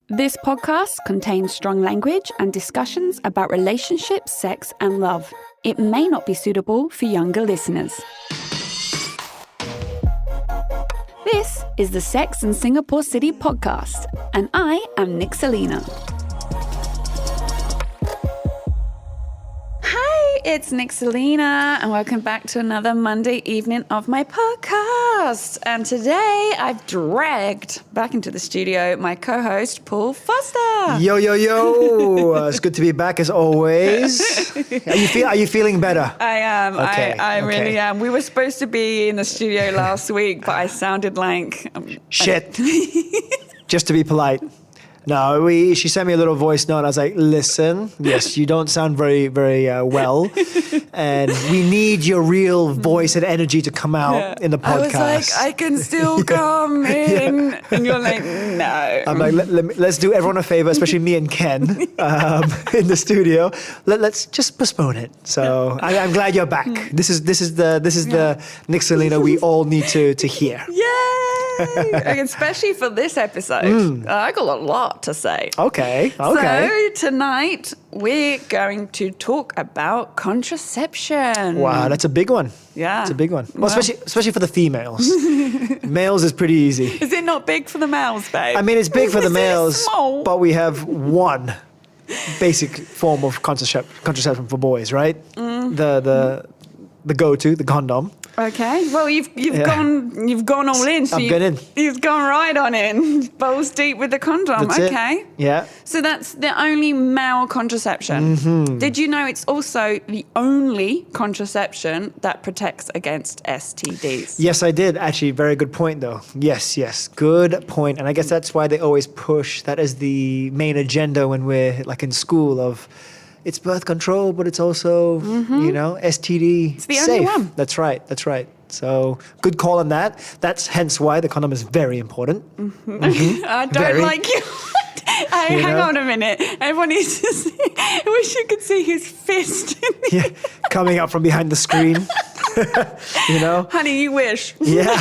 This podcast contains strong language and discussions about relationships, sex, and love. It may not be suitable for younger listeners. This is the Sex and Singapore City podcast, and I am Nick Selena. Hi, it's Nick Selena, and welcome back to another Monday evening of my podcast. And today I've dragged back into the studio my co-host, Paul Foster. Yo, yo, yo. It's good to be back as always. Are you feeling better? I am. Okay, I okay. really am. We were supposed to be in the studio last week, but I sounded like... Shit. Just to be polite. No, she sent me a little voice note and I was like, listen, yes, you don't sound very, very well. And we need your real voice and energy to come out in the podcast. I was like, I can still come in. Yeah. And you're like, no. I'm like, let's do everyone a favor, especially me and Ken in the studio. Let's just postpone it. So I'm glad you're back. This is the Nick Selena we all need to hear. Yay! Especially for this episode. I got a lot to say. Okay. So tonight we're going to talk about contraception. Wow, that's a big one. Yeah. It's a big one. Well, especially for the females. Males is pretty easy. Is it not big for the males, babe? I mean, it's big for the males, small? but we have one basic form of contraception for boys, right? The go-to, the condom. Okay. Well, you've gone all in. So I've gone in. You've gone right on in. Balls deep with the condom. That's okay. it. Yeah. So that's the only male contraception. Mm-hmm. Did you know it's also the only contraception that protects against STDs? Yes, I did. Actually, very good point, though. Yes. Good point. And I guess that's why they always push that as the main agenda when we're like in school of... It's birth control, but it's also, STD It's the safe. only one. That's right. So good call on that. That's hence why the condom is very important. Mm-hmm. I don't like you. Hang on a minute. Everyone needs to see. I wish you could see his fist. Coming up from behind the screen. Honey, you wish. Yeah.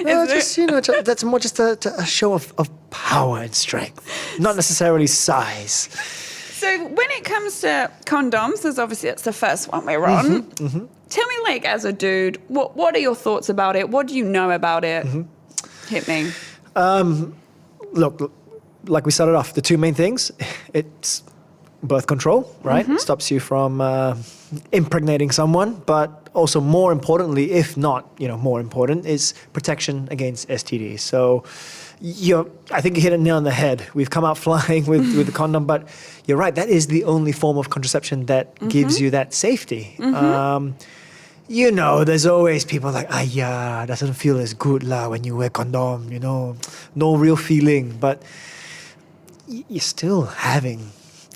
No, that's more just a show of power and strength, not necessarily size. So when it comes to condoms, because obviously that's the first one we're on, tell me, like, as a dude, what are your thoughts about it? What do you know about it? Hit me. Look, like we started off, the two main things, it's birth control, right? It stops you from impregnating someone, but also more importantly, if not, more important, is protection against STDs. So I think you hit a nail on the head. We've come out flying with the condom, but you're right, that is the only form of contraception that gives you that safety. There's always people like, doesn't feel as good when you wear condom, no real feeling, but you're still having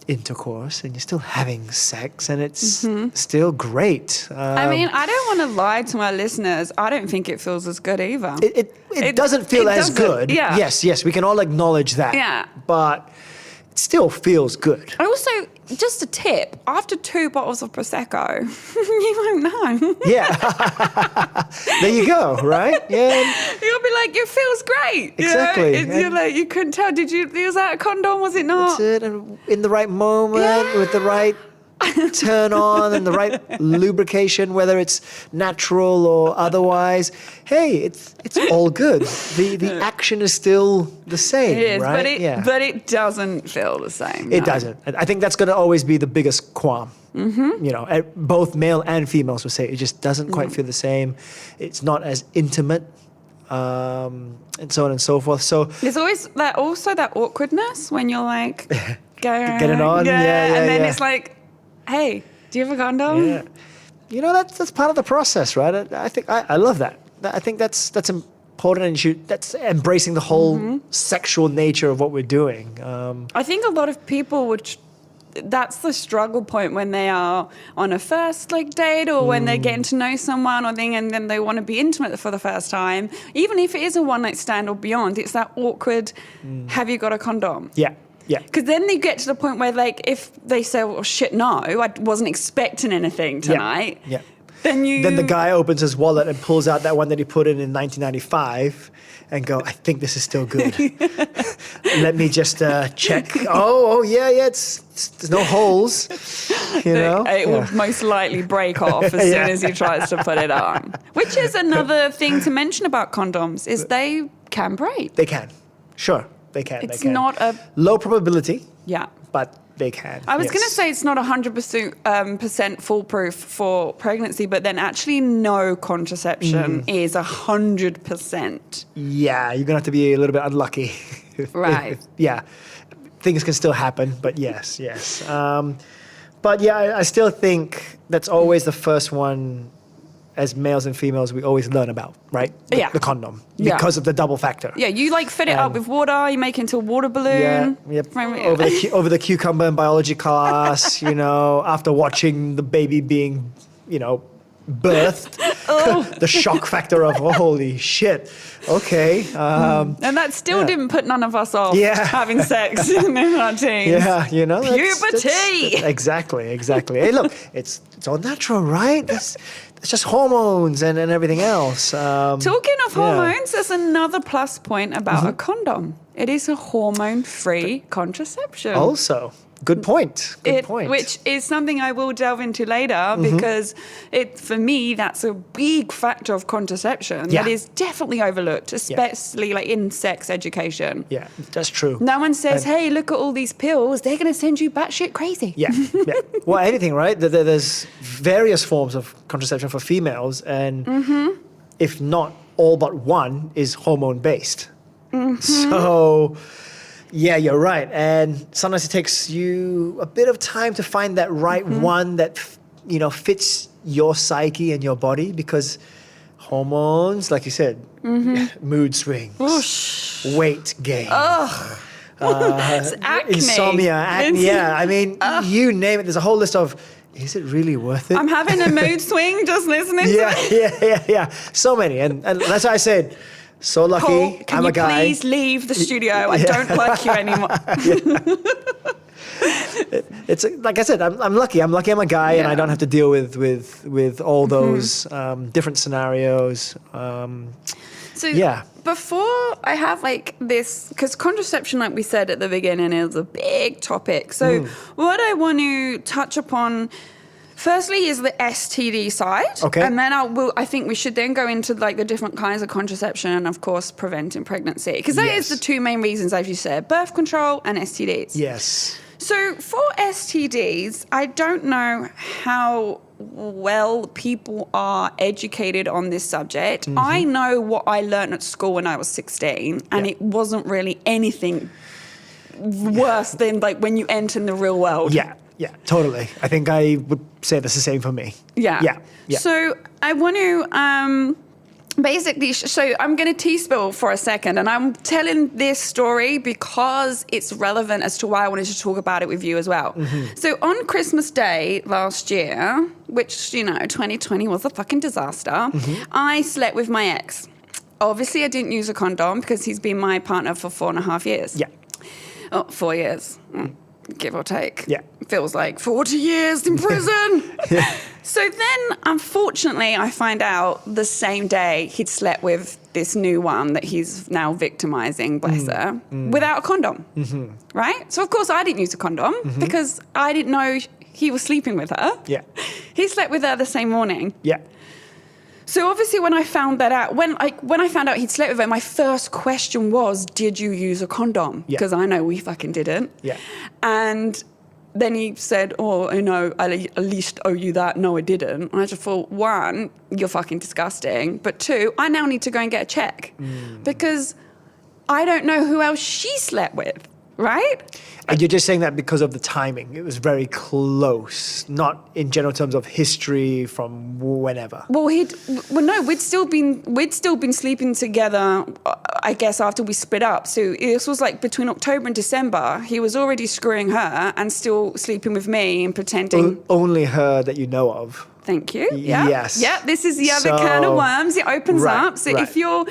intercourse and you're still having sex and it's still great. I mean, I don't want to lie to my listeners. I don't think it feels as good either. It doesn't feel as good. Yeah. Yes, we can all acknowledge that. Yeah. But it still feels good. And also, just a tip, after 2 bottles of Prosecco, you won't know. Yeah. There you go, right? Yeah. You'll be like, it feels great. Exactly. You're like, you couldn't tell. Was that a condom? Was it not? That's it. And in the right moment, with the right turn on and the right lubrication, whether it's natural or otherwise, hey, it's all good. The action is still the same, it is, right? But it doesn't feel the same. It doesn't. I think that's going to always be the biggest qualm. Both male and females will say it just doesn't quite feel the same. It's not as intimate. And so on and so forth. So there's always that awkwardness when you're like get it on, and then it's like, hey, do you have a condom? Yeah, that's part of the process, right? I think I love that. I think that's important, and that's embracing the whole sexual nature of what we're doing. I think a lot of people that's the struggle point when they are on a first date or when they're getting to know someone and then they want to be intimate for the first time. Even if it is a one night stand or beyond, it's that awkward, have you got a condom? Yeah. Because then they get to the point where if they say, well, shit, no, I wasn't expecting anything tonight. Yeah. Then the guy opens his wallet and pulls out that one that he put in 1995 and go, I think this is still good. Let me just check. Oh, yeah, there's no holes. You know? It will most likely break off as soon as he tries to put it on. Which is another thing to mention about condoms, is they can break. They can. Sure, they can. It's they can. not a... Low probability, Yeah. but they can. I was going to say it's not 100% foolproof for pregnancy, but then actually no contraception is 100%. Yeah, you're going to have to be a little bit unlucky. Right. Yeah, things can still happen, but yes. But yeah, I still think that's always the first one as males and females we always learn about, right? The condom, because of the double factor. Yeah, you like fit it up with water, you make it into a water balloon. Yeah, over the cucumber in biology class, after watching the baby being, birthed, the shock factor of, holy shit, okay. And that still didn't put none of us off having sex in our teens. Yeah, Puberty! Exactly. Hey, look, it's all natural, right? It's just hormones and everything else. Talking of hormones, there's another plus point about a condom. It is a hormone-free contraception. Also, good point. Which is something I will delve into later because for me, that's a big factor of contraception that is definitely overlooked, especially like in sex education. Yeah, that's true. No one says, hey, look at all these pills. They're going to send you batshit crazy. Yeah. Well, anything, right? There's various forms of contraception for females, and if not all but one is hormone-based. So... yeah, you're right. And sometimes it takes you a bit of time to find that right one that, fits your psyche and your body, because hormones, like you said, mood swings, weight gain, acne. insomnia, acne. Yeah, I mean, you name it. There's a whole list of, is it really worth it? I'm having a mood swing just listening to it. Yeah. So many. And that's why I said, so lucky, Paul, I'm a guy. Can you please leave the studio? I don't like you anymore. It's like I said, I'm lucky. I'm lucky I'm a guy and I don't have to deal with all those different scenarios. Before I have this, because contraception, like we said at the beginning, is a big topic. So what I want to touch upon firstly is the STD side. Okay. And then I think we should then go into the different kinds of contraception and, of course, preventing pregnancy. Because that is the two main reasons, as you said, birth control and STDs. Yes. So for STDs, I don't know how well people are educated on this subject. I know what I learned at school when I was 16, and it wasn't really anything worse than when you enter in the real world. Yeah, totally. I think I would say that's the same for me. Yeah. So I want to basically, so I'm going to tea-spill for a second, and I'm telling this story because it's relevant as to why I wanted to talk about it with you as well. So on Christmas Day last year, which, 2020 was a fucking disaster, I slept with my ex. Obviously, I didn't use a condom because he's been my partner for 4.5 years. Yeah. 4 years. Give or take. Yeah. Feels like 40 years in prison. So then, unfortunately, I find out the same day he'd slept with this new one that he's now victimizing, bless her, without a condom. Right? So, of course, I didn't use a condom because I didn't know he was sleeping with her. Yeah. He slept with her the same morning. Yeah. So obviously when I found that out, when I found out he'd slept with her, my first question was, did you use a condom? Yeah. Because I know we fucking didn't. Yeah. And then he said, I at least owe you that. No, I didn't. And I just thought, one, you're fucking disgusting. But two, I now need to go and get a check. Because I don't know who else she slept with, right? And you're just saying that because of the timing. It was very close, not in general terms of history from whenever. Well, we'd still been sleeping together, I guess, after we split up. So this was between October and December. He was already screwing her and still sleeping with me and pretending. Only her that you know of. Thank you. Yeah. Yes. Yeah. This is the other can of worms. It opens up. So if you're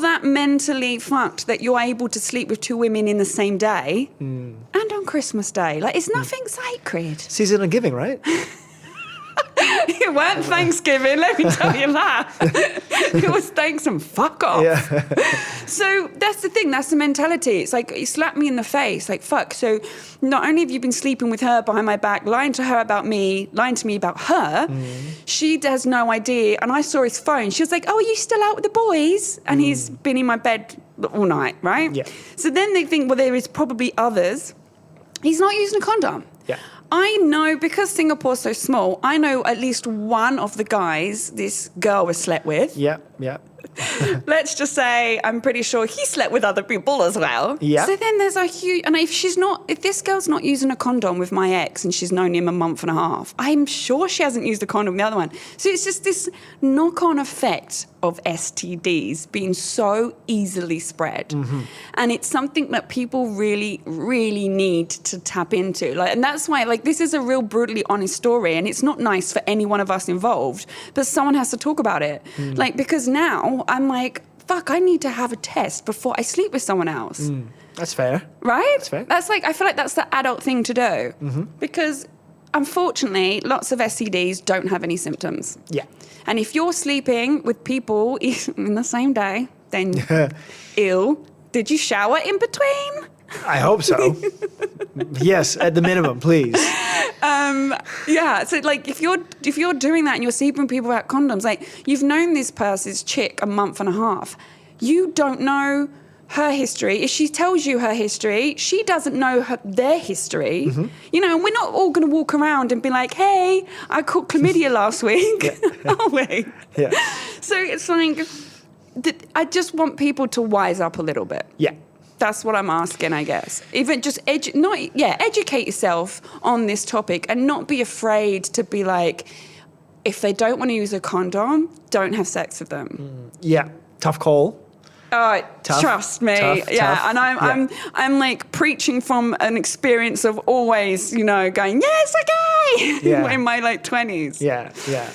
that mentally fucked that you're able to sleep with two women in the same day and on Christmas Day, it's nothing sacred. Season of giving, right? It weren't Thanksgiving, let me tell you that. It was thanks and fuck off. Yeah. So that's the thing. That's the mentality. It's like, you slap me in the face. Like, fuck. So not only have you been sleeping with her behind my back, lying to her about me, lying to me about her, she has no idea. And I saw his phone. She was like, oh, are you still out with the boys? And he's been in my bed all night, right? Yeah. So then they think, well, there is probably others. He's not using a condom. Yeah. I know, because Singapore's so small, I know at least one of the guys this girl was slept with. Yeah. Yeah. Let's just say I'm pretty sure he slept with other people as well. Yeah. So then there's a huge, and if this girl's not using a condom with my ex and she's known him a month and a half, I'm sure she hasn't used a condom with the other one. So it's just this knock-on effect of STDs being so easily spread. And it's something that people really, really need to tap into. Like, and that's why, like, this is a real brutally honest story, and it's not nice for any one of us involved, but someone has to talk about it. Like, because now I'm like, fuck, I need to have a test before I sleep with someone else. That's fair. Right? That's fair. That's like, I feel like that's the adult thing to do. Because unfortunately, lots of STDs don't have any symptoms. Yeah. And if you're sleeping with people in the same day, then ill. Did you shower in between? I hope so. Yes, at the minimum, please. Yeah, so like if you're doing that and you're sleeping with people without condoms, like you've known this person's chick a month and a half, you don't know her history. If she tells you her history, she doesn't know their history. You know, and we're not all going to walk around and be like, hey, I caught chlamydia last week, are we? Yeah. So it's like, I just want people to wise up a little bit. Yeah. That's what I'm asking, I guess. Even just educate yourself on this topic and not be afraid to be like, if they don't want to use a condom, don't have sex with them. Yeah. Tough call. Oh, Tough, trust me. tough, yeah, tough. And I'm like preaching from an experience of always, you know, going, yes, okay, Yeah. in my like 20s. Yeah. Yeah.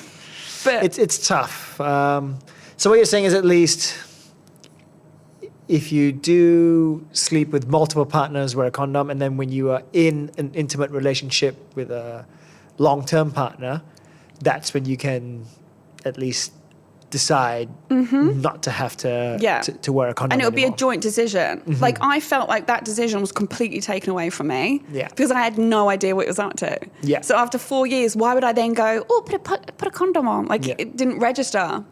But It's tough. So what you're saying is, at least if you do sleep with multiple partners, wear a condom, and then when you are in an intimate relationship with a long-term partner, that's when you can at least decide not to have to wear a condom and it would be a anymore. joint decision. Like, I felt like that decision was completely taken away from me. Yeah. Because I had no idea what it was up to. Yeah. So after 4 years, why would I then go, oh, put a condom on? Like, Yeah. it didn't register.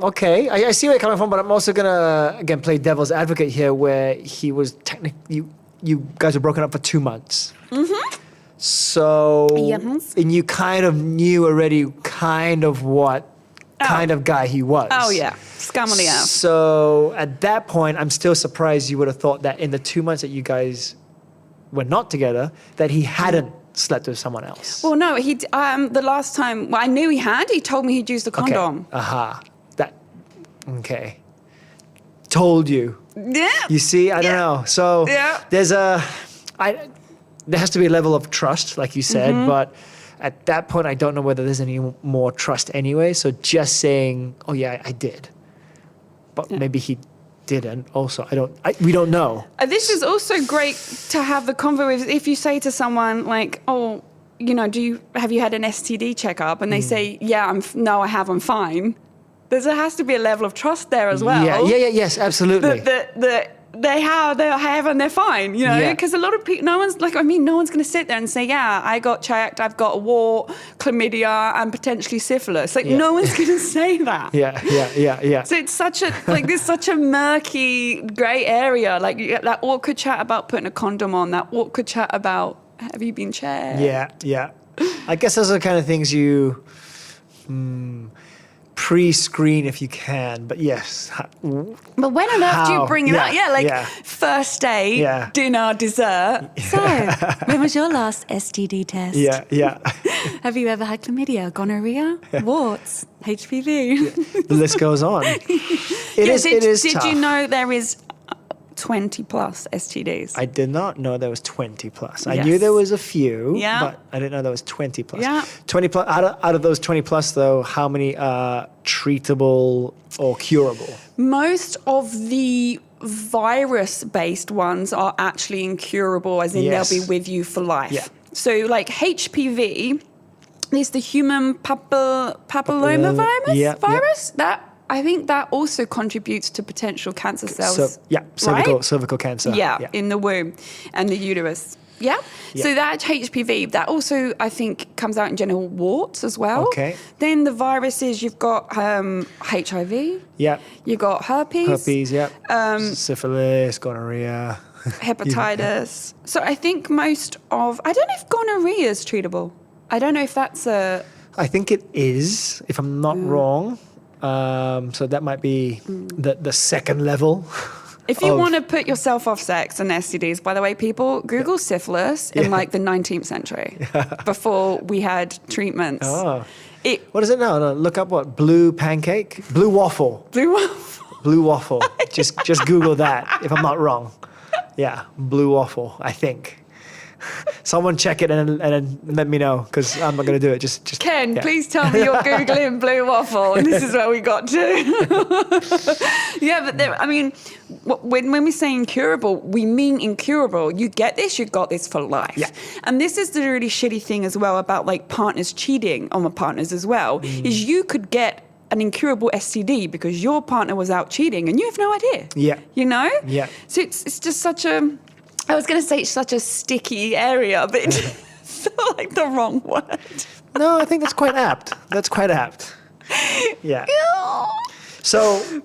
Okay, I see where you're coming from, but I'm also gonna again play devil's advocate here, where he was technically you guys were broken up for 2 months. So Yes. and you kind of knew already kind of what kind of guy he was. Oh, yeah. Scammily out. So at that point, I'm still surprised you would have thought that in the 2 months that you guys were not together, that he hadn't slept with someone else. Well, no, the last time, well, I knew he had. He told me he'd used the condom. Aha. Okay. Told you. Yeah. You see, I don't know. So there has to be a level of trust, like you said, but at that point, I don't know whether there's any more trust anyway. So just saying, oh yeah, I did, but maybe he didn't. Also, we don't know. This is also great to have the convo with. If you say to someone like, oh, you know, have you had an STD checkup? And they say, yeah, I'm fine. There has to be a level of trust there as well. Yes, absolutely. They have and they're fine, you know, Yeah. because a lot of people, no one's going to sit there and say, yeah, I got checked, I've got a wart, chlamydia, and potentially syphilis. Like, no one's going to say that. Yeah. So it's there's such a murky grey area. Like, you get that awkward chat about putting a condom on, that awkward chat about, have you been checked? Yeah. I guess those are the kind of things you pre-screen if you can, but yes. But when on earth do you bring it up? First date, dinner, dessert. So, when was your last STD test? Yeah. Have you ever had chlamydia, gonorrhea, warts, HPV? The list goes on. It is Did tough. you know there is 20 plus STDs? I did not know there was 20 plus. I Yes. knew there was a few, Yeah. but I didn't know there was 20 plus. Yeah. 20 plus. Out of those 20 plus, though, how many are treatable or curable? Most of the virus-based ones are actually incurable, as in Yes. they'll be with you for life. Yeah. So like HPV, there's the human papillomavirus Yeah, virus. That I think that also contributes to potential cancer cells. Cervical cancer. Yeah, in the womb and the uterus. Yeah. So that HPV, that also I think comes out in genital warts as well. Okay. Then the viruses, you've got HIV. Yeah. You've got herpes. Herpes, yeah. Syphilis, gonorrhea. Hepatitis. So I think I don't know if gonorrhea is treatable. I don't know if that's a... I think it is, if I'm not wrong. So that might be the second level. If you want to put yourself off sex and STDs, by the way, people, Google syphilis in like the 19th century before we had treatments. Oh. What is it now? No, look up what? Blue pancake? Blue waffle. Blue waffle. Blue waffle. just Google that if I'm not wrong. Yeah, blue waffle, I think. Someone check it and then let me know, because I'm not going to do it. Just Ken, please tell me you're Googling blue waffle, and this is where we got to. Yeah, but I mean, when we say incurable, we mean incurable. You get this, you got this for life. Yeah. And this is the really shitty thing as well about like partners cheating on the partners as well, is you could get an incurable STD because your partner was out cheating and you have no idea. Yeah. You know? Yeah. So it's just such a... I was going to say it's such a sticky area, but it felt like the wrong word. No, I think that's quite apt. Yeah. So,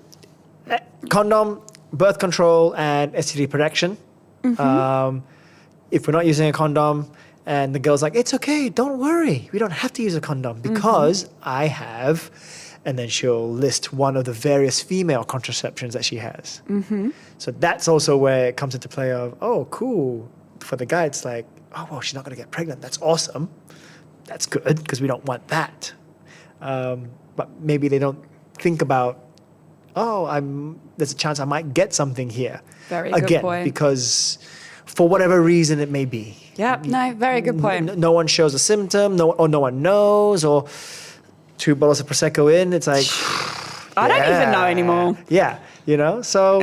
condom, birth control, and STD protection. If we're not using a condom and the girl's like, it's okay, don't worry. We don't have to use a condom because I have... And then she'll list one of the various female contraceptions that she has. So that's also where it comes into play of, oh, cool. For the guy, it's like, oh, well, she's not going to get pregnant. That's awesome. That's good because we don't want that. But maybe they don't think about, there's a chance I might get something here. Very good point. Because for whatever reason it may be. Yeah, no, very good point. No one shows a symptom, no one knows, or 2 bottles of Prosecco in, it's like... I don't even know anymore. Yeah, so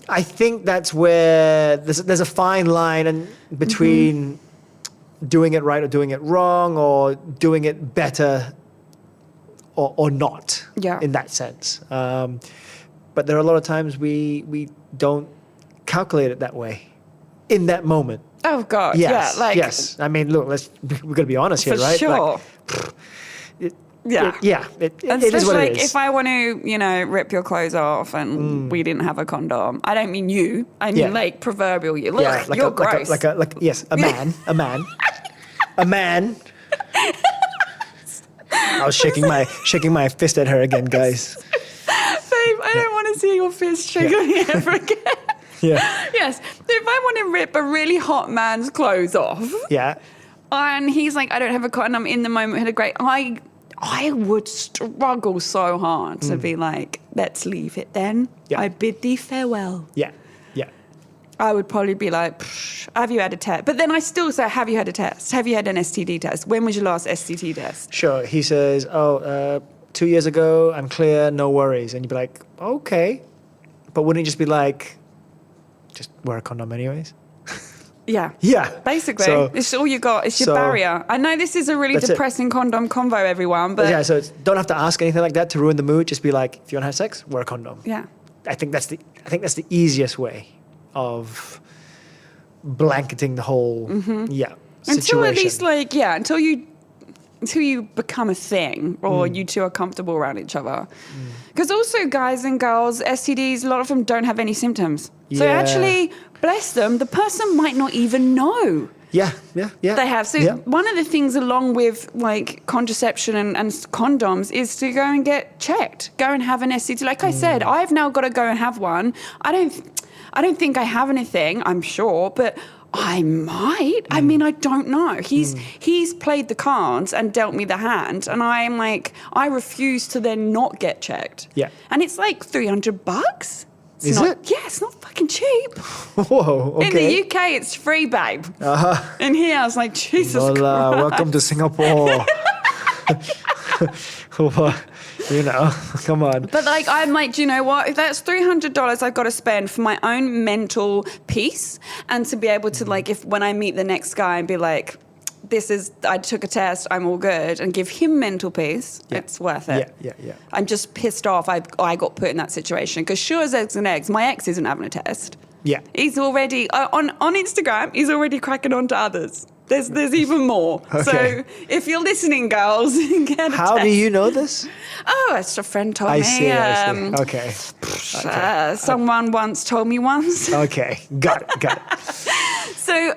I think that's where there's a fine line between doing it right or doing it wrong, or doing it better or not, in that sense. But there are a lot of times we don't calculate it that way in that moment. Oh, God, yes, yeah. Yes, I mean, look, we're going to be honest here, right? For sure. It And is what it is. if I want to, rip your clothes off and we didn't have a condom, I don't mean you. I mean like proverbial you. Look, you're gross. Yes, a man. I was shaking my fist at her again, guys. Babe, I don't want to see your fist shaking me ever again. Yeah. Yes. So if I want to rip a really hot man's clothes off. Yeah. And he's like, I don't have a condom in the moment. Had a great. I would struggle so hard to be like, let's leave it then. Yeah. I bid thee farewell. Yeah. Yeah. I would probably be like, have you had a test? But then I still say, have you had a test? Have you had an STD test? When was your last STD test? Sure. He says, 2 years ago, I'm clear, no worries. And you'd be like, okay. But wouldn't it just be like, just wear a condom anyways? Yeah. Yeah. Basically, so, it's all you got. It's your barrier. I know this is a really depressing condom convo, everyone, but... Yeah, so don't have to ask anything like that to ruin the mood. Just be like, if you want to have sex, wear a condom. Yeah. I think that's the easiest way of blanketing the whole situation. Until at least until you become a thing or you two are comfortable around each other. Because also guys and girls, STDs, a lot of them don't have any symptoms. So actually, bless them, the person might not even know. Yeah. They have. So one of the things along with like contraception and condoms is to go and get checked. Go and have an STD. Like I said, I've now got to go and have one. I don't think I have anything, I'm sure, but I might. I mean, I don't know. He's played the cards and dealt me the hand, and I'm like, I refuse to then not get checked. Yeah. And it's like $300. Is it? Yeah, it's not fucking cheap. Whoa, okay. In the UK, it's free, babe. And here, I was like, Jesus Christ. Welcome to Singapore. Come on. But like, I'm like, do you know what? If that's $300 I've got to spend for my own mental peace and to be able to like, if when I meet the next guy and be like, I took a test, I'm all good, and give him mental peace, it's worth it. Yeah. I'm just pissed off I got put in that situation, because sure as eggs and eggs, my ex isn't having a test. Yeah. He's already, on Instagram, he's already cracking on to others. There's even more. Okay. So if you're listening, girls, get a How test. do you know this? Oh, it's a friend told I me. see. Okay. Someone once told me once. Okay. Got it. So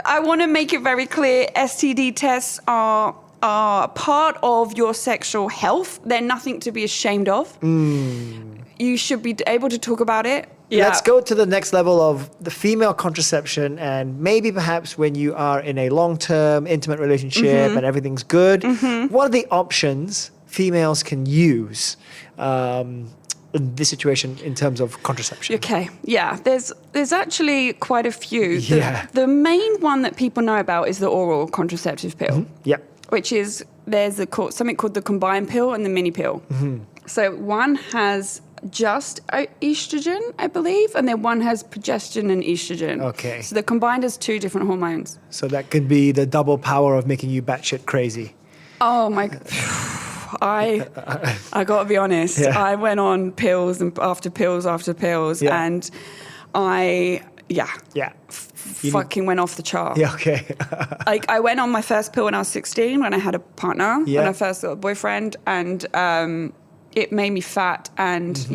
I want to make it very clear, STD tests are part of your sexual health. They're nothing to be ashamed of. You should be able to talk about it. Yeah. Let's go to the next level of the female contraception, and maybe perhaps when you are in a long-term intimate relationship and everything's good, what are the options females can use in this situation in terms of contraception? Okay, yeah, there's actually quite a few. Yeah. The main one that people know about is the oral contraceptive pill, Yep. which is something called the combined pill and the mini pill. So one has just estrogen, I believe, and then one has progesterone and estrogen. Okay. So the combined is 2 different hormones. So that could be the double power of making you batshit crazy. Oh my! I gotta be honest. Yeah. I went on pills and after pills after pills, and I fucking went off the chart. Yeah. Okay. Like I went on my first pill when I was 16, when I had a partner, when I first got a boyfriend, and it made me fat and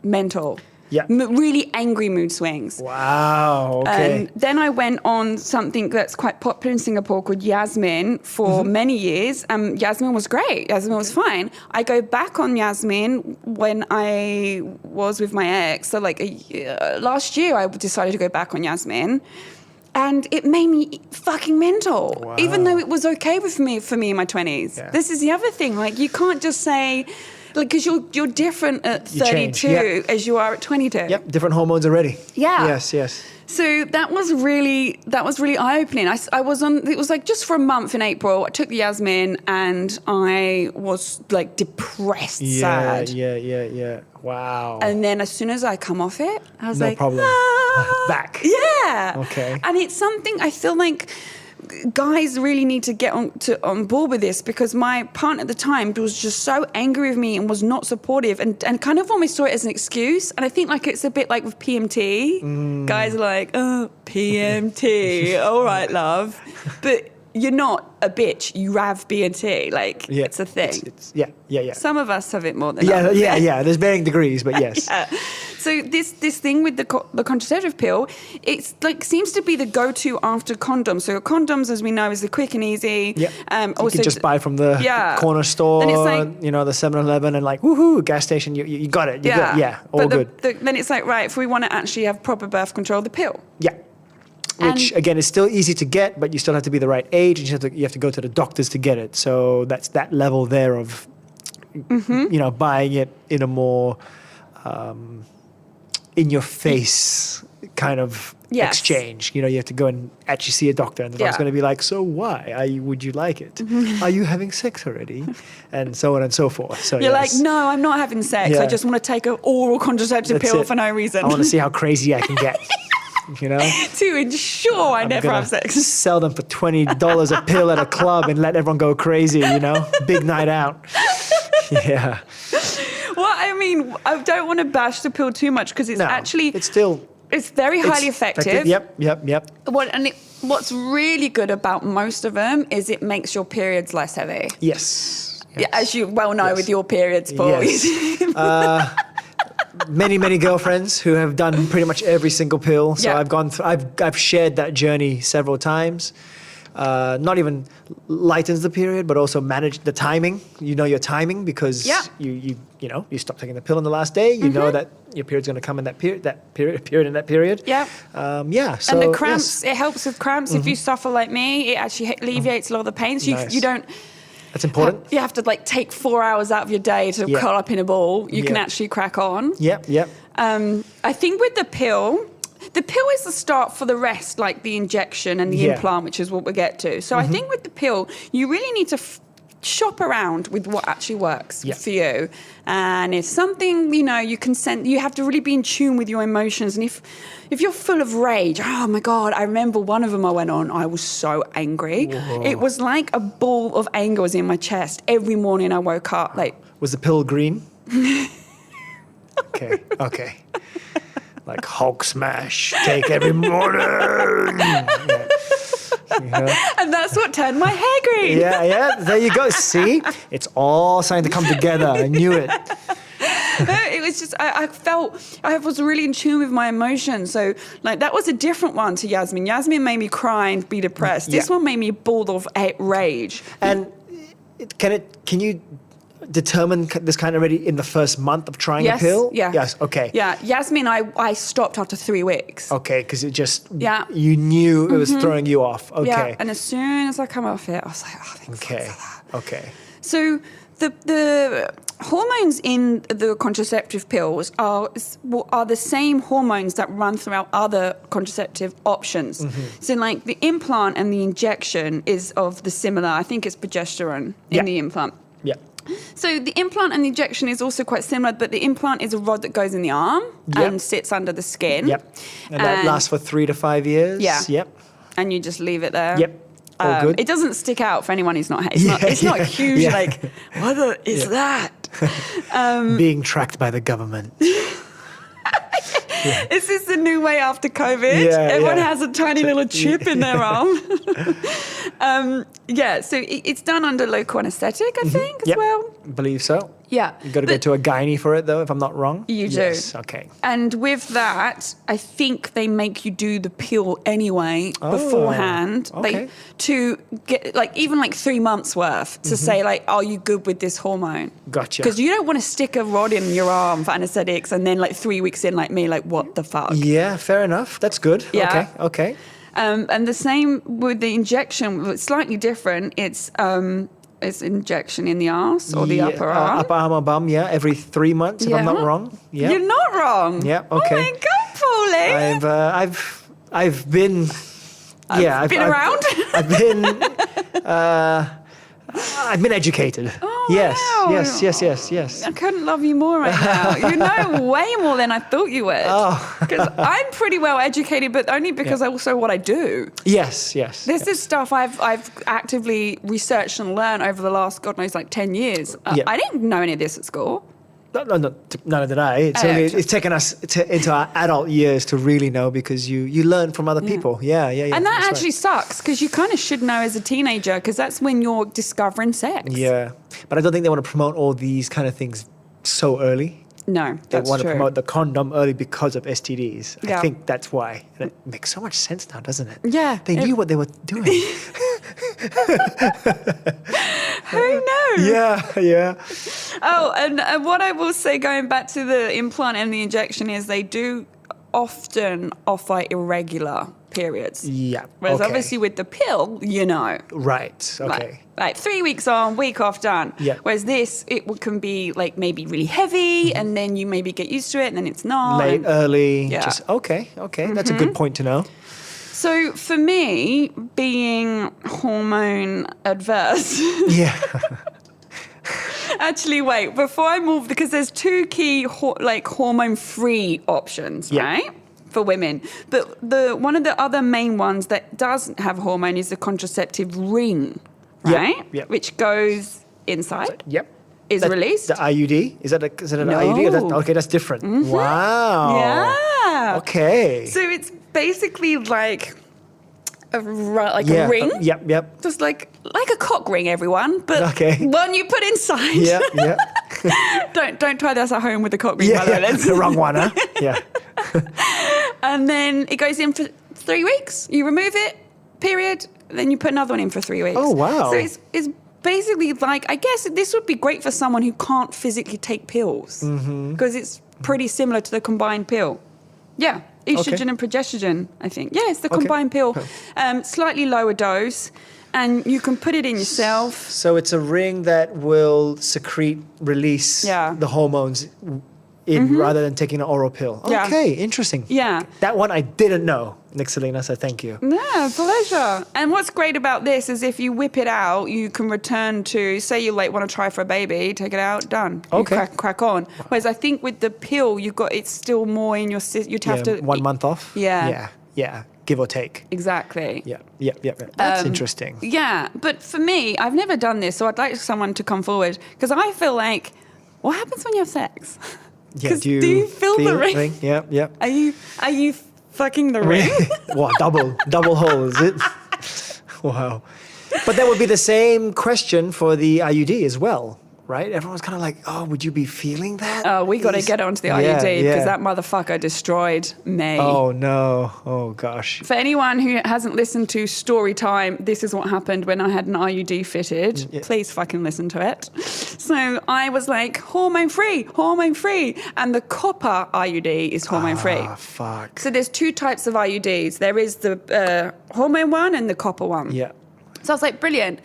mental. Yeah. Really angry mood swings. Wow. Okay. And then I went on something that's quite popular in Singapore called Yasmin for many years. Yasmin was great. Yasmin was fine. I go back on Yasmin when I was with my ex. So last year I decided to go back on Yasmin. And it made me fucking mental, Wow. even though it was okay for me in my 20s. Yeah. This is the other thing. Like, you can't just say, because you're different at You change, 32 as you are at 22. Yep. Different hormones already. Yeah. Yes. So that was really eye-opening. I was on, it was like just for a month in April, I took the Yasmin and I was like depressed, sad. Yeah. Wow. And then as soon as I come off it, I was No like, problem. ah, Back. Yeah. Okay. And it's something I feel like guys really need to get on board with this, because my partner at the time was just so angry with me and was not supportive and kind of almost saw it as an excuse. And I think like it's a bit like with PMT. Guys are like, oh, PMT. All right, love. But you're not a bitch. You have BNT. Like, it's a thing. Yeah. Some of us have it more than others. Yeah. There's varying degrees, but yes. Yeah. So this thing with the contraceptive pill, it's like seems to be the go-to after condoms. So condoms, as we know, is the quick and easy. Yeah. Also, you can just buy from the corner store, Then it's like, the 7-Eleven, and like, woohoo, gas station, you got it. You're good. Yeah, all good. Then it's like, right, if we want to actually have proper birth control, the pill. Yeah. Which, again, is still easy to get, but you still have to be the right age, and you have to go to the doctors to get it. So that's that level there of, buying it in a more in-your-face kind of exchange. You have to go and actually see a doctor, and the doctor's going to be like, so why? Would you like it? Are you having sex already? And so on and so forth. So you're like, no, I'm not having sex. Yeah. I just want to take an oral contraceptive pill for no reason. I want to see how crazy I can get. To ensure I never have sex. Sell them for $20 a pill at a club and let everyone go crazy, Big night out. Yeah. Well, I mean, I don't want to bash the pill too much, because it's it's very highly effective. Yep. What's really good about most of them is it makes your periods less heavy. Yes. Yeah, as you well know with your periods, boys. Yes. Many girlfriends who have done pretty much every single pill. So I've gone through. I've shared that journey several times. Not even lightens the period, but also manage the timing. You know your timing, because you stop taking the pill on the last day. You know that your period's going to come in that period. Yeah. So, and the cramps, it helps with cramps. If you suffer like me, it actually alleviates a lot of the pain. So you don't. That's important. You have to take 4 hours out of your day to curl up in a ball. You can actually crack on. Yep. I think with the pill is the start for the rest, like the injection and the implant, which is what we'll get to. So I think with the pill, you really need to shop around with what actually works Yeah. for you. And if something, you have to really be in tune with your emotions. And if you're full of rage, oh my God, I remember one of them I went on, I was so angry. Whoa. It was like a ball of anger was in my chest. Every morning I woke up like, Was the pill green? Okay. Like Hulk smash, take every morning. Yeah. and that's what turned my hair green. Yeah, there you go. See? It's all starting to come together. I knew it. It was just, I felt, I was really in tune with my emotions. So, like, that was a different one to Yasmin. Yasmin made me cry and be depressed. This one made me ball of rage. And can you determine this kind already in the first month of trying a pill? Yeah. Yes, okay. Yeah, Yasmin, I stopped after 3 weeks. Okay, because it just, Yeah. you knew it was throwing you off. Okay. Yeah, and as soon as I come off it, I was like, oh, thanks for that. Okay. So the hormones in the contraceptive pills are the same hormones that run throughout other contraceptive options. So like the implant and the injection is of the similar, I think it's progesterone in the implant. Yeah. So the implant and the injection is also quite similar, but the implant is a rod that goes in the arm and sits under the skin. Yep. And that lasts for 3 to 5 years. Yeah. Yep. And you just leave it there. Yep. All good. It doesn't stick out for anyone who's not. It's not huge. Yeah. Like, what is that? Being tracked by the government. Is this the new way after COVID? Yeah, Everyone yeah. has a tiny little chip in their arm. So it's done under local anesthetic, I think, as Yep. well. Believe so. Yeah. You got to go to a gynae for it, though, if I'm not wrong. You do. Yes. Okay. And with that, I think they make you do the pill anyway beforehand. okay. To get even 3 months worth to say are you good with this hormone? Gotcha. Because you don't want to stick a rod in your arm for anesthetics and then 3 weeks in like me, what the fuck? Yeah, fair enough. That's good. Yeah. Okay. And the same with the injection, it's slightly different. It's injection in the arse or the upper arm. Upper arm or bum, yeah. Every 3 months, if I'm not wrong. Yeah. You're not wrong. Yeah, okay. Oh my God, Paulie. I've been... I've been around? I've been educated. Oh, yes, wow. yes. I couldn't love you more right now. You know way more than I thought you would. Oh. Because I'm pretty well educated, but only because also what I do. Yes. This is stuff I've actively researched and learned over the last, God knows, 10 years. I didn't know any of this at school. No, none did I. It's taken us into our adult years to really know because you learn from other people. Yeah. And that that's actually sucks because you kind of should know as a teenager because that's when you're discovering sex. Yeah. But I don't think they want to promote all these kind of things so early. No, They that's want true. to promote the condom early because of STDs. Yeah. I think that's why. And it makes so much sense now, doesn't it? Yeah. They knew what they were doing. Who knows? Yeah. Oh, and what I will say, going back to the implant and the injection, is they do often offer irregular periods. Yeah. Whereas okay. obviously with the pill, Right. Okay. like 3 weeks on, week off, done. Yeah. Whereas this, can be maybe really heavy, and then you maybe get used to it, and then it's not. Late, early. Yeah. Just okay. That's a good point to know. So for me, being hormone adverse. Yeah. Actually, wait, before I move, because there's 2 key hormone-free options, Yeah. right, for women. But one of the other main ones that doesn't have hormone is the contraceptive ring, right? Yep. Which goes inside. Yep. Is released. The IUD? Is it an No. IUD? Okay, that's different. Wow. Yeah. Okay. So it's basically like a ring. Yep. Just like a cock ring, everyone, but Okay. one you put inside. Yeah. Don't try this at home with the cock ring, by the way. Yeah. The wrong one, huh? Yeah. And then it goes in for 3 weeks. You remove it, period. Then you put another one in for 3 weeks. Oh, wow. So it's basically I guess this would be great for someone who can't physically take pills because it's pretty similar to the combined pill. Yeah, estrogen and progesterone, I think. Yeah, it's the combined pill. Slightly lower dose, and you can put it in yourself. So it's a ring that will release Yeah. the hormones rather than taking an oral pill. Yeah. Okay, interesting. Yeah. That one I didn't know, Nixelina, so thank you. Yeah, pleasure. And what's great about this is if you whip it out, you can return to, say you like want to try for a baby, take it out, done. You Okay. crack on. Whereas I think with the pill, it's still more in your you'd have to 1 month off. Yeah. Yeah, give or take. Exactly. Yeah. That's interesting. Yeah, but for me, I've never done this, so I'd like someone to come forward because I feel like, what happens when you have sex? Yeah, 'Cause do you feel the ring? Yeah. Are you fucking the ring? Wow, double hole, is it? Wow. But that would be the same question for the IUD as well, right? Everyone's kind of like, oh, would you be feeling that? Oh, we got to get onto the IUD because that motherfucker destroyed me. Oh, no. Oh, gosh. For anyone who hasn't listened to Story Time, this is what happened when I had an IUD fitted. Yeah. Please fucking listen to it. So I was like, hormone free. And the copper IUD is hormone free. Ah, fuck. So there's two types of IUDs. There is the hormone one and the copper one. Yeah. So I was like, brilliant.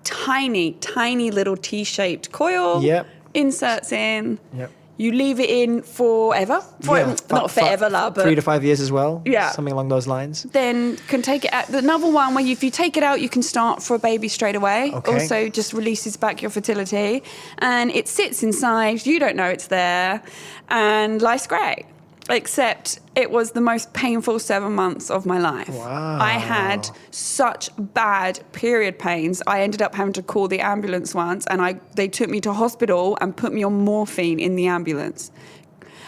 Tiny little T-shaped coil. Yep. Inserts in. Yep. You leave it in forever. Not forever, but 3 to 5 years as well. Yeah. Something along those lines. then can take it out. Another one where if you take it out, you can start for a baby straight away. Okay. Also just releases back your fertility. And it sits inside, you don't know it's there, and life's great. Except it was the most painful 7 months of my life. Wow. I had such bad period pains. I ended up having to call the ambulance once, and they took me to hospital and put me on morphine in the ambulance.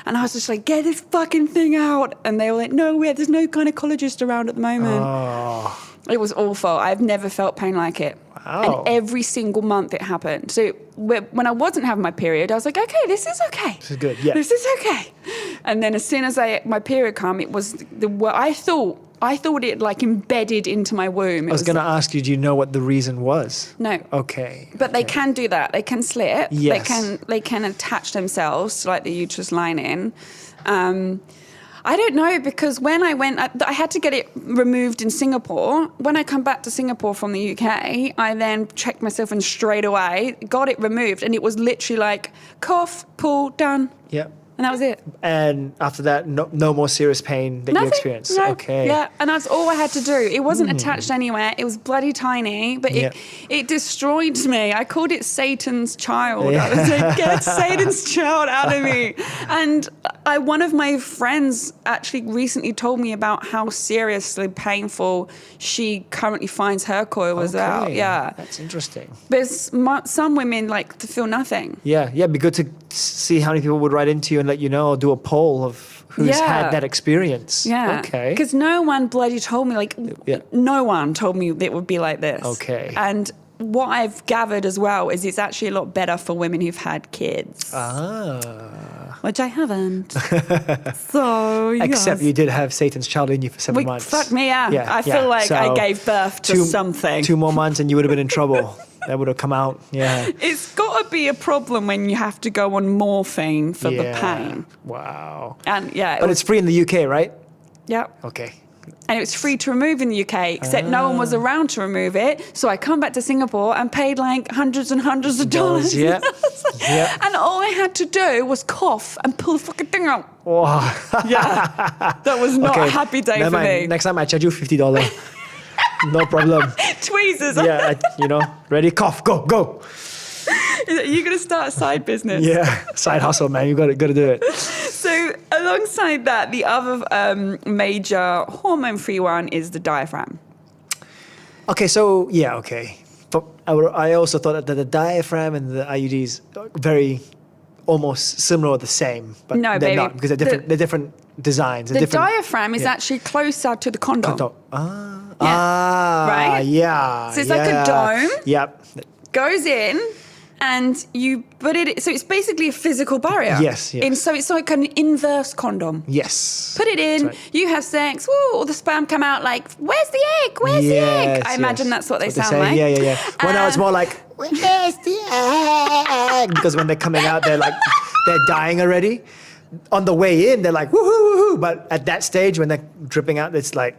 And I was just like, get this fucking thing out. And they were like, no, there's no gynecologist around at the moment. Oh. It was awful. I've never felt pain like it. Wow. And every single month it happened. So when I wasn't having my period, I was like, okay, this is okay. This is good, yeah. This is okay. And then as soon as my period came, it was I thought it like embedded into my womb. I was going to ask you, do you know what the reason was? No. Okay. But they can do that. They can slit. Yes. They can attach themselves to like the uterus lining. I don't know because when I went, I had to get it removed in Singapore. When I come back to Singapore from the UK, I then checked myself and straight away got it removed, and it was literally like cough, pull, done, Yeah. and that was it. And after that, no more serious pain that you experienced. No. Okay. Yeah, and that's all I had to do. It wasn't attached anywhere. It was bloody tiny, but it destroyed me. I called it Satan's child. Yeah. I was like, get Satan's child out of me. And one of my friends actually recently told me about how seriously painful she currently finds her coil as well. Okay. Yeah. That's interesting. But some women like to feel nothing. Yeah, it'd be good to see how many people would write into you and let you know, or do a poll of who's had that experience. Yeah. Okay. Because no one bloody told me, no one told me it would be like this. Okay. And what I've gathered as well is it's actually a lot better for women who've had kids. Which I haven't. So, Except you did have Satan's child in you for 7 months. Fuck me, yeah. I feel like So I gave birth to something. 2 more months and you would have been in trouble. That would have come out, yeah. It's got to be a problem when you have to go on morphine for the pain. Wow. And But it's free in the UK, right? Yeah. Okay. And it was free to remove in the UK, except no one was around to remove it. So I come back to Singapore and paid like hundreds and hundreds of dollars. Yeah. Yeah. And all I had to do was cough and pull the fucking thing out. Wow. Yeah. That was not a happy day Never for mind. me. Next time I charge you $50. No problem. Tweezers. Yeah, ready? Cough, go. You're going to start a side business. Yeah, side hustle, man. You got to do it. So alongside that, the other major hormone-free one is the diaphragm. Okay, so, okay. But I also thought that the diaphragm and the IUDs are very almost similar or the same. But No, they're baby. not, because they're different designs. The diaphragm is actually closer to the condom. Right? Yeah. So it's like a dome. Yep. Goes in and you put it, so it's basically a physical barrier. Yes. So it's like an inverse condom. Yes. Put it in, That's right. you have sex, woo, all the sperm come out like, where's the egg? Where's the egg? I imagine that's what they sound like. Yeah. When I was more like, where's the egg? Because when they're coming out, they're dying already. On the way in, they're like, woohoo, woohoo. But at that stage, when they're dripping out, it's like,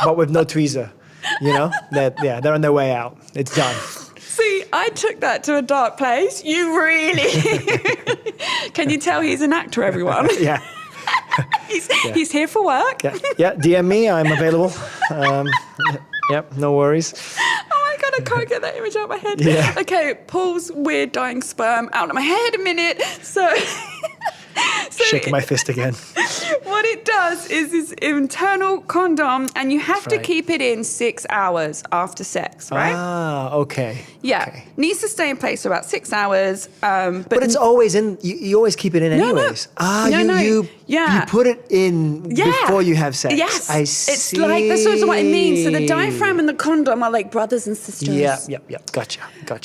but with no tweezer. They're on their way out. It's done. See, I took that to a dark place. You really? Can you tell he's an actor, everyone? Yeah. He's here for work. Yeah. DM me. I'm available. Yep. No worries. Oh my God, I can't get that image out of my head. Yeah. Okay, Paul's weird dying sperm out of my head a minute. So Shaking my fist again. what it does is this internal condom, and you have to Right. keep it in 6 hours after sex, right? Ah, okay. Yeah. Okay. Needs to stay in place for about 6 hours. But it's always in. You always keep it in No, no. anyways. Ah, No, no. you Yeah. put it in before you have sex. Yes. I see. It's like, that's sort of what it means. So the diaphragm and the condom are like brothers and sisters. Yep. Gotcha.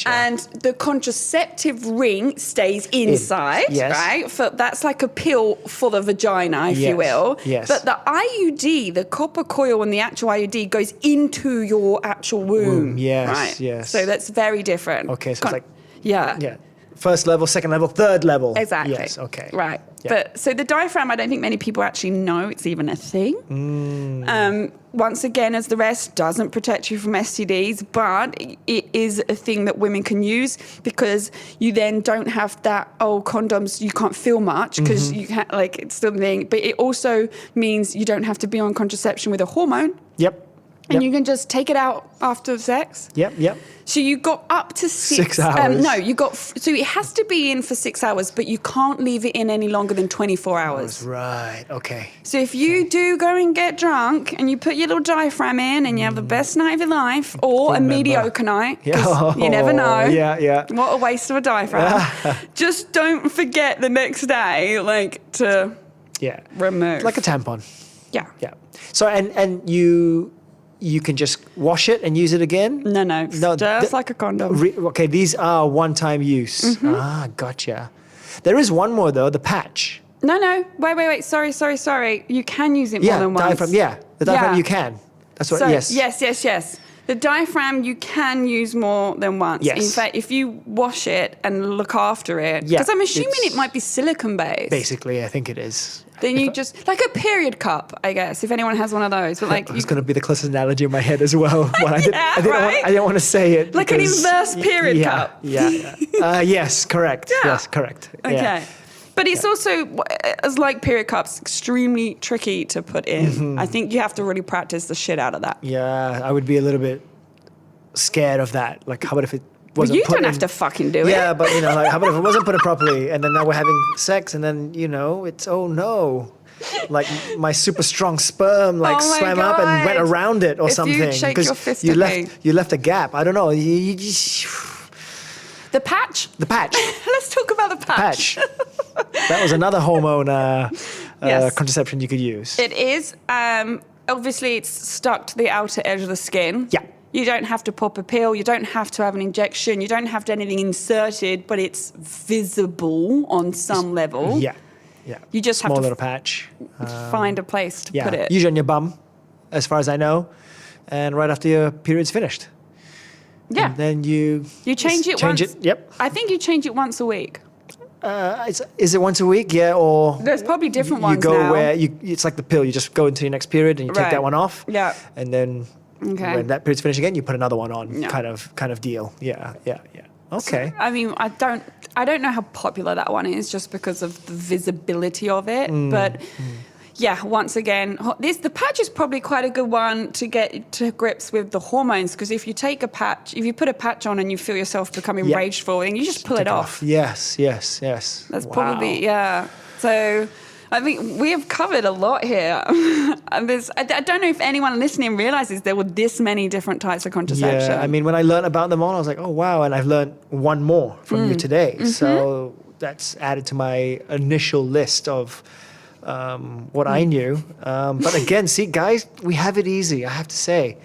And the contraceptive ring stays inside, yes. right? That's like a pill for the vagina, if you Yes, will. yes. But the IUD, the copper coil and the actual IUD goes into your actual womb. Yes, right? yes. So that's very different. Okay, so it's like yeah. first level, second level, third level. Exactly. Yes. Okay. Right. Yeah. But so the diaphragm, I don't think many people actually know it's even a thing. Once again, as the rest, doesn't protect you from STDs, but it is a thing that women can use because you then don't have that, condoms, you can't feel much because you can't, like, it's still the thing. But it also means you don't have to be on contraception with a hormone. Yep. And you can just take it out after sex. Yep. So you got up to 6 hours. So it has to be in for 6 hours, but you can't leave it in any longer than 24 hours. Right. Okay. So if you do go and get drunk and you put your little diaphragm in and you have the best night of your life or Remember. a mediocre night, 'cause Yeah. you never know. Yeah. What a waste of a diaphragm. Just don't forget the next day, to Yeah. remove. Like a tampon. Yeah. Yeah. So and you can just wash it and use it again? No, just like a condom. Okay, these are one-time use. Ah, gotcha. There is one more though, the patch. No. Wait. Sorry. You can use it more than once. Diaphragm. Yeah, the diaphragm Yeah. you can. That's what. So, yes. yes. The diaphragm you can use more than once. Yes. In fact, if you wash it and look after it, Yeah, because I'm assuming it's- it might be silicone based. Basically, I think it is. Then you just like a period cup, I guess, if anyone has one of those. But like, It's going to be the closest analogy in my head as well. But Yeah, I didn't want to say it. Like an because- inverse period cup. Yeah. Yes, correct. Yeah. Yes, correct. okay. Yeah. But it's also, as like period cups, extremely tricky to put in. I think you have to really practice the shit out of that. Yeah, I would be a little bit scared of that. Like, how about if it Well, wasn't you put don't in? have to fucking do it. Yeah, but like, how about if it wasn't put in properly, and then now we're having sex, and then it's no, like my super strong sperm Oh my swam up and went God. around it or If something. you'd shake your fist you at left me. you left a gap. I don't know. You just, The patch. the patch. Let's talk about the patch. That was another hormone Yes. contraception you could use. It is. Obviously, it's stuck to the outer edge of the skin. Yeah. You don't have to pop a pill. You don't have to have an injection. You don't have to anything inserted, but it's visible on some level. Yeah. You just have Small to little patch. find a place to Yeah. put it. Usually on your bum, as far as I know, and right after your period's finished. Yeah. And then you change it once. Yep. I think you change it once a week. Is it once a week? Yeah, or There's probably different you ones go now. where it's like the pill. You just go into your next period and you take Right. that one off. Yeah. And then Okay. when that period's finished again, you put another one on. Yeah. Kind of deal. Yeah. Okay. I mean, I don't know how popular that one is just because of the visibility of it. But yeah, once again, the patch is probably quite a good one to get to grips with the hormones, because if you put a patch on and you feel yourself becoming Yeah. rageful, then you just pull it Take off. Yes. That's Wow. probably, yeah. So I think we have covered a lot here. And I don't know if anyone listening realizes there were this many different types of contraception. Yeah, I mean, when I learned about them all, I was like, oh, wow. And I've learned one more from you today. So that's added to my initial list of what I knew. But again, see, guys, we have it easy, I have to say.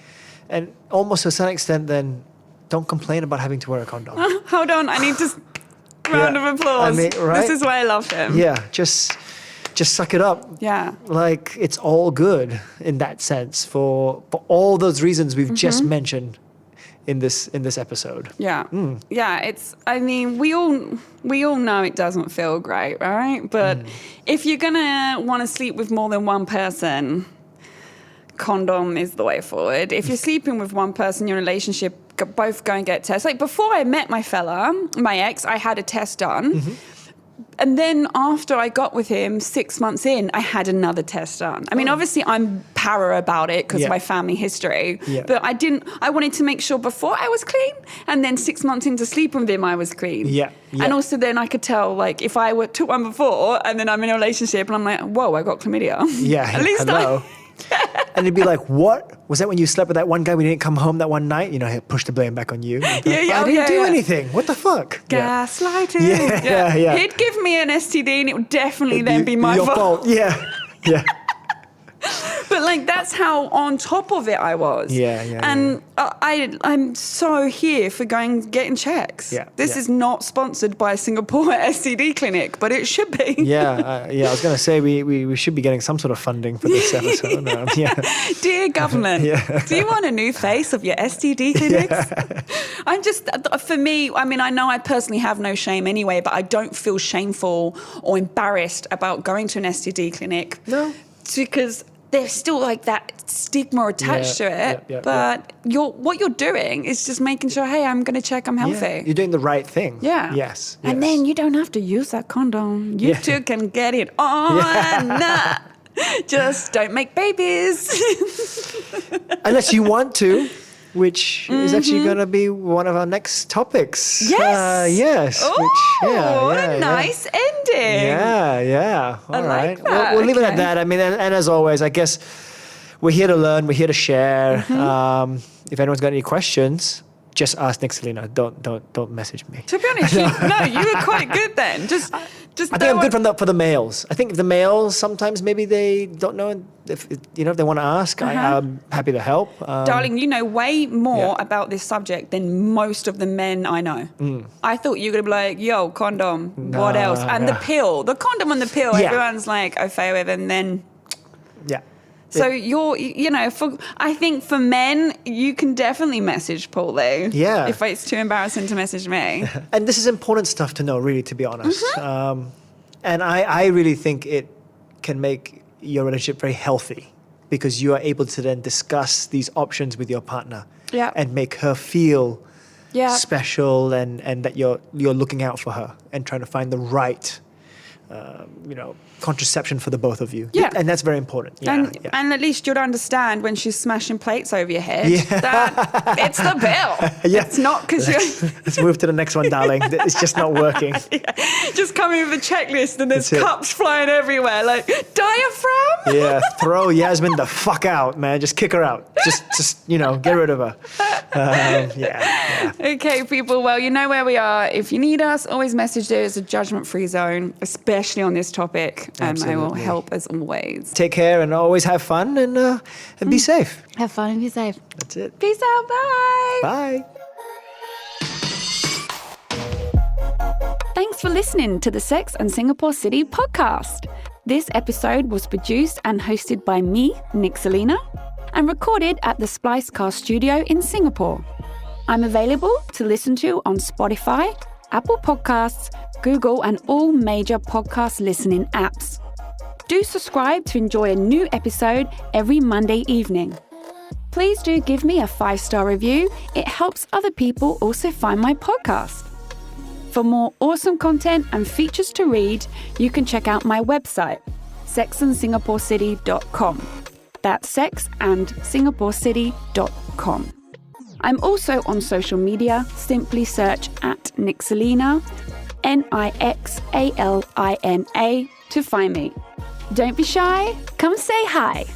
And almost to some extent, then don't complain about having to wear a condom. Hold on, I need to round Yeah. of applause. I mean, right? This is why I love him. Yeah, just suck it up. Yeah. Like, it's all good in that sense for all those reasons we've just mentioned in this episode. Yeah. Yeah, I mean, we all know it doesn't feel great, right? But if you're going to want to sleep with more than one person, condom is the way forward. If you're sleeping with one person, your relationship both go and get tests. Like before I met my ex, I had a test done. Mm-hmm. And then after I got with him 6 months in, I had another test done. I mean, obviously I'm para about it because of my family history. Yeah. But I wanted to make sure before I was clean. And then 6 months into sleeping with him, I was clean. Yeah. And also then I could tell, like, if I took one before and then I'm in a relationship and I'm like, whoa, I got chlamydia. Yeah. At least hello. And it'd be like, what? Was that when you slept with that one guy we didn't come home that one night? You know, he'll push the blame back on you. Like, I didn't do anything. What the fuck? Gaslighting. Yeah. He'd give me an STD and it would definitely then be my your fault. Yeah. But like that's how on top of it I was. And I'm so here for getting checks. This is not sponsored by Singapore STD clinic, but it should be. I was going to say we should be getting some sort of funding for this episode. Dear government, do you want a new face of your STD clinics? I'm just, for me, I mean, I know I personally have no shame anyway, but I don't feel shameful or embarrassed about going to an STD clinic. No. Because there's still like that stigma attached to it. But what you're doing is just making sure, hey, I'm going to check I'm healthy. You're doing the right thing. Yeah. Yes. And then you don't have to use that condom. You two can get it on. Just don't make babies. Unless you want to. Which is actually going to be one of our next topics. Yes. Oh, a nice ending. Yeah. All right. Like that. We'll leave it at that. I mean, and as always, I guess we're here to learn. We're here to share. If anyone's got any questions, just ask Nixalina. Don't message me. To be honest, you were quite good then. I think I'm good for the males. I think the males sometimes maybe they don't know if they want to ask. I'm happy to help. Darling, you know way more about this subject than most of the men I know. I thought you were going to be like, yo, condom, what else? And the pill, the condom and the pill, everyone's like, okay with, and then... Yeah. So I think for men, you can definitely message Paul though. Yeah. If it's too embarrassing to message me. And this is important stuff to know, really, to be honest. And I really think it can make your relationship very healthy because you are able to then discuss these options with your partner and make her feel special and that you're looking out for her and trying to find the right contraception for the both of you. Yeah. And that's very important. And at least you'd understand when she's smashing plates over your head that it's the pill. It's not because you're... Let's move to the next one, darling. It's just not working. Just coming with a checklist and there's cups flying everywhere. Like, diaphragm? Throw Yasmin the fuck out, man. Just kick her out. Just get rid of her. Okay, people. Well, you know where we are. If you need us, always message. There is a judgment-free zone, especially on this topic. And I will help as always. Take care and always have fun and be safe. Have fun and be safe. That's it. Peace out. Bye. Bye. Thanks for listening to the Sex and Singapore City podcast. This episode was produced and hosted by me, Nixalina, and recorded at the Splicecast studio in Singapore. I'm available to listen to on Spotify, Apple Podcasts, Google, and all major podcast listening apps. Do subscribe to enjoy a new episode every Monday evening. Please do give me a 5-star review. It helps other people also find my podcast. For more awesome content and features to read, you can check out my website, sexandsingaporecity.com. That's sexandsingaporecity.com. I'm also on social media. Simply search at Nixalina, Nixalina, to find me. Don't be shy. Come say hi.